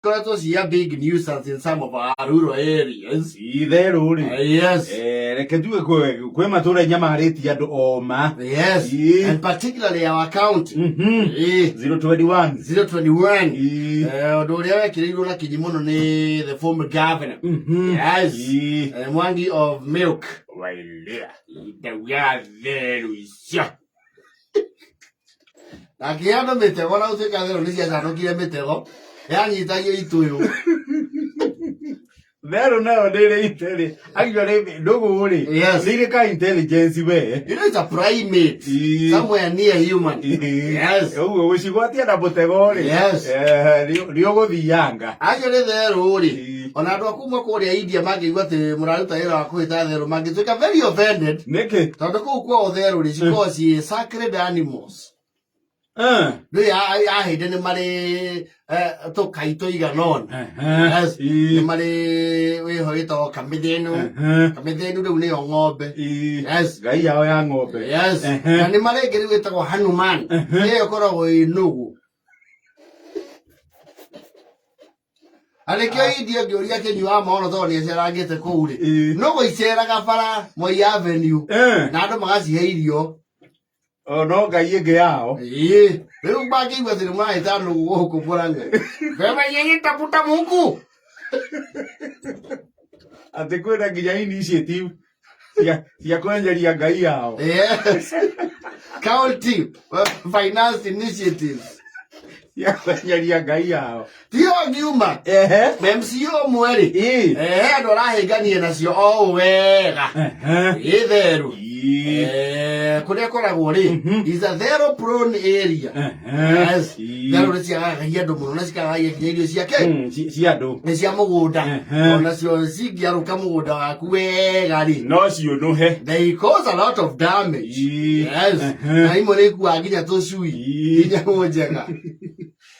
was a big nuisance in some of our rural areas. Theru. Yes. Kwe matura nyama hareti ya oma. Yes. And particularly our county. 021. 021. Odorewe kirigula kijimono ni the former governor. Yes. Mwangi of milk. Wailea. We are Theru. Akiano metego na uteka Theru nisia zano kile metego. Yani itayo ituyo. Theru na odele itele. Actually, dogo uli. Yes. Lile ka intelligence we. You know it's a primate. Somewhere near human. Yes. Ushigwatia na botegori. Yes. Riogo viyanga. Actually Theru uli. Onadwa kumwa kore India magi gwate muraruta ira wakuita Theru magi. So very offended. Neke. Tandoko kwa Theru is because he is sacred animals. No, I hate any money to Kaito Iganon. Yes, money we heard or Camedeno, Camedeno, the Leon Obe. Yes, Gaya Obe. Yes, and the money get with a Hanuman. They are going no. And the idea you reckon you are monotone as I get a cold. No, I said I got fara, my avenue. Nada mas radio. Oh no, gaye gao. Pero bagi with the my tano woko poranga. Vema yeye taputa muku. Ate kwenda giya initiative. Ya kwenyeria gai yao. Yes. County finance initiatives. Ya kwenyeria gai yao. Tio Giuma. MCA mweri. Dora heganie na sio wega. Theru. Kuria koragwo ri is a zero prone area. Yes. Theru ri cia gahiando muno na cikaga irio ciake. Ciando. Ni cia mugunda. Ona cio cingiaruka mugunda waku wega ri. No cio no he. They cause a lot of damage. Yes. Na imwe ni kuwa nginya tucui. Nginya njega.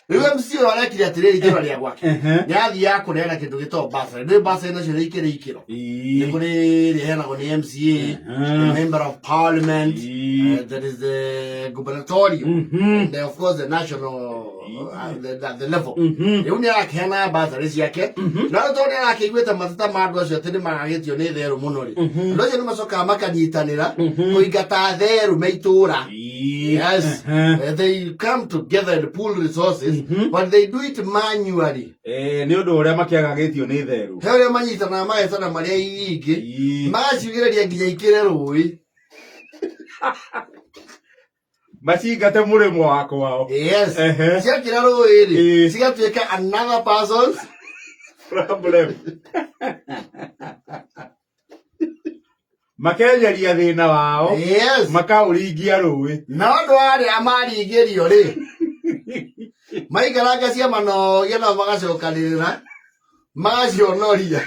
Riwe MCA warekire atiriri kiro ria gwake. Nyathi ya kurera kindu gito basa. Ndi basa ino cio ikire ikiro. Ni kuri rihena ni MCA, the member of parliament, that is the gubernatorial, and of course the national the level. Uni akena basa risi yake. Na ndo ni akigweta matata madwa cio tini magagitio ni Theru muno ri. Ndo cio ni macoka makanyitanira kuingata Theru meitura. Yes. They come together and pool resources, but they do it manually. Ni undu uria makiagagitio ni Theru. He uria manyitana magetana maria ingi magaciugĩrĩria nginya ikĩre rũĩ. Macingate mũrĩmo wakwao. Yes. Ciakĩra rũĩ rĩ cigatuĩka another person's problem. Makenyeria thĩna wao. Yes. Makaũringia rũĩ. Na andũ arĩa maringĩrio rĩ maikaranga ciama nogia nao magacokanĩrĩra magacionoria.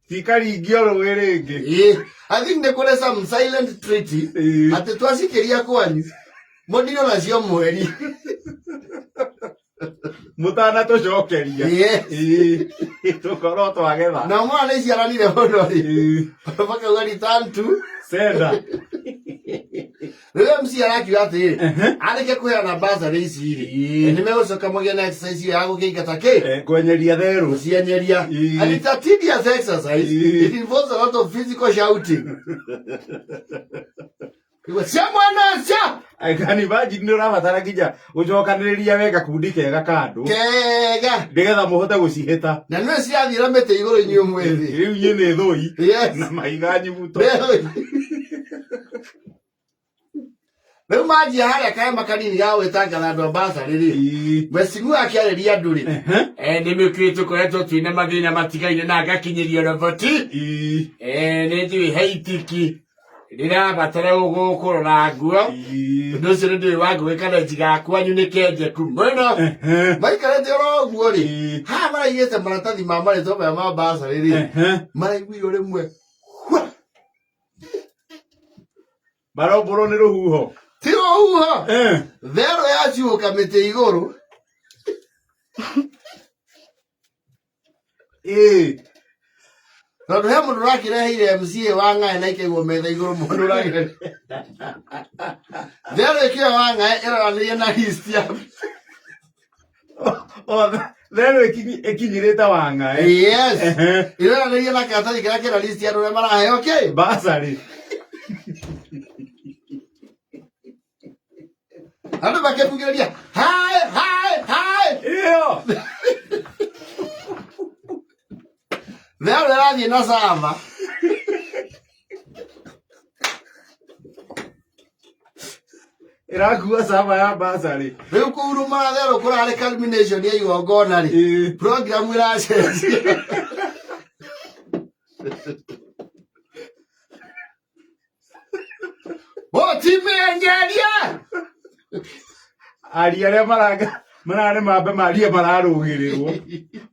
Tikaringio rũĩ rĩngĩ. I think they call some silent treaty. Ati twacikĩria kwanyu mũndino nacio mweri. Mutana tucokeria. Yes. Tukorwo twagetha. Na mwana nĩ ciaranire mũno rĩ. Bakauga return to sender. Rĩu MCA arakiuga atĩrĩ areke kũheana basarĩ ici rĩ nĩ megũcoka mũgĩe na exercise ya gũkĩingata kĩ kwenyeria Theru. Gũcienyeria. And it's a tedious exercise. It involves a lot of physical shouting. Cia mwana cia aikani imagine nĩ ũrabatara nginya ũcokanĩrĩria wega kundi kega kandu kega nĩgetha mũhote gũcihĩta. Na nĩ ciathira mĩtĩ igũrũ inyuĩ mwĩthĩ. Rĩu inyuĩ nĩ thũi. Yes. Na mahiga nyimuto. Rĩu manjia harĩa kaema kanini ga gwĩtangatha andũ a basarĩ rĩ Mheshimiwa akĩarĩria andũ rĩ nĩ mĩũkĩrĩ tũkoretwo twĩna mathĩna matigaine na ngakinyĩria roboti nĩ njũĩ he itiki rĩrabatara gũkũrora nguo ũndũ ũcio nĩ ndũĩ wa ngũgĩ kana njiga kwanyu nĩ kenjeku mũno maikarĩte oro ũguo rĩ haha maraigĩte maratathi ma marĩtwa maya ma basarĩ rĩ maraiguire rĩmwe marombũrwo nĩ rũhuho. Ti rũhuho. Theru yaciũka mĩtĩ igũrũ. Tondũ he mũndũ ũrakĩreheire MCA wa Ng'aĩ na ikaigwo metha igũrũ mũndũ ũrakĩrehe. Theru ĩkĩoya wa Ng'aĩ ĩroranĩrie na list ya Theru ikinyirite Wanga. Yes. Ira ngeria na karatathi kira kira list ya rore marahe, okay? Basari. Andu bakebugĩrĩria hi. Iyo. Theru arathiĩ na cama. Irakua cama ya basari. Rĩu kũuruma Theru kũrarĩ culmination ya igongona rĩ. Program ĩracenjia. Timengeria. Aria arĩa mararĩ mambe maria mararũgĩrĩrwo.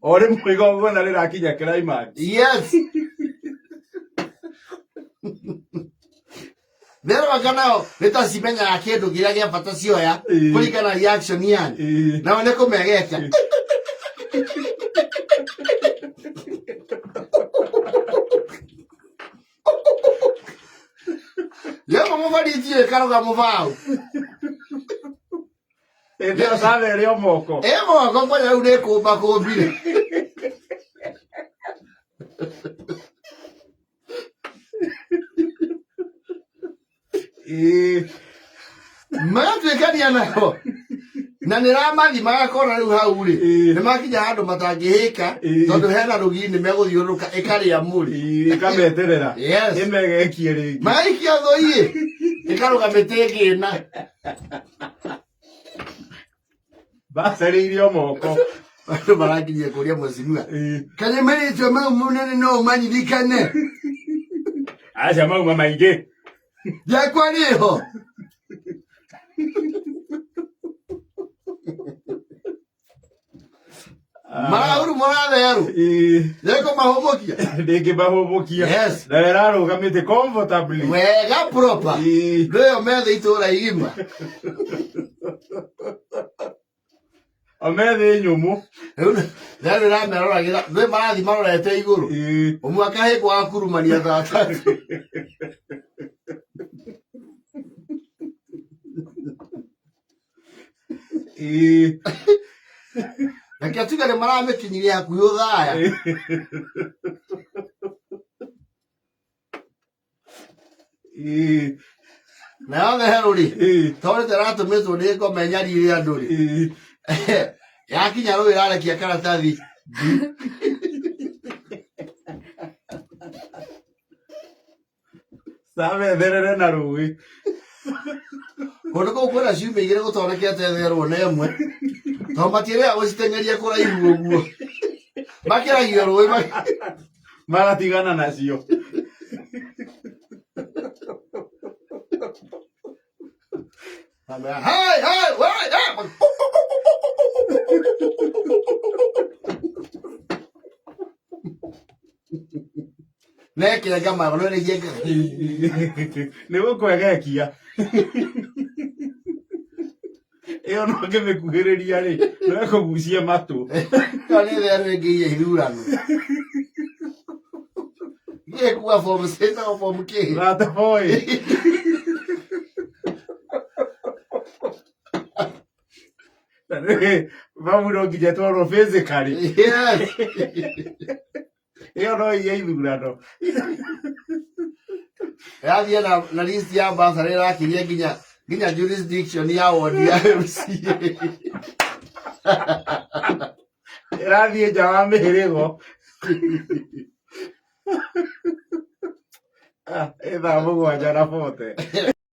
O rĩmwe igongona rĩrakinya climax. Yes. Theru akanao nĩtacimenyaga kĩndũ kĩrĩa gĩa bata cioya kũringana reaction yani. Nao nĩ kũmegeka. Leo mũbaritie karoga mũbao. Ndio sabe ĩrĩ moko. Moko kwa rĩu nĩ kũmba kũmbire. Magatuĩkania nao. Na nĩramathi magakora rĩu hau rĩ. Nĩmakinya handũ matangĩhĩka tondũ hena rũgiri nĩmegũthiũrũrũka ĩkarĩa mũri. Ĩkameterera. Yes. Ĩmegekie rĩngĩ. Maikia thũi ĩkarũga mĩtĩ ĩngĩna. Basari irio moko. Andũ marakinyia kũria mwecimua. Kanyemerĩtwo mau mũnene no ũmanyirikane. Aca mauma maingĩ. Yakwa rĩho. Marauru Theru. Yeko mahomokia. Ndĩngĩmahomokia. Yes. Na ĩrarũgamĩte comfortably. Wega proper. Ndĩyo methe itũra igima. Omethe nyũmũ. Theru ĩrameroragĩra. Ndũĩ marathi marorete igũrũ. Ũmwe akahĩngwo akurumania thaa tatu. Reke atuge nĩ maramĩkinyirie hakuhĩ ũthaya. Nayo Theru rĩ, tondũ ĩratũmĩtwo nĩ ngome nyariire andũ rĩ. Yakinya rũĩ ĩrarekia karatathi. Sabe therere na rũĩ. Kũndũ kũu kwĩna ciumia igĩrĩ gũtondekete Theru ona ĩmwe. Tondũ matiĩrĩga gũciteng'eria kũraihu ũguo. Makĩragio rũĩ magatigana nacio. Nekenga magũrũ nĩgienga. Nĩgũkwegekia. Ĩyo no ngĩmĩkuhĩrĩria rĩ, no ĩkũgucia matũ. Ĩyo nĩ Theru ĩngĩiya ithurano. Ngĩkuga form C na form K. Ratafoi. Vamos no nginya twarwo physically. Yes. Ĩyo no iye ithurano. Yathiĩ na list ya basarĩ ĩrakiria nginya jurisdiction ya ward ya MCA. Ĩrathiĩ nja wa mĩhĩrĩgo. Ĩ thaa mũgwanja na 40.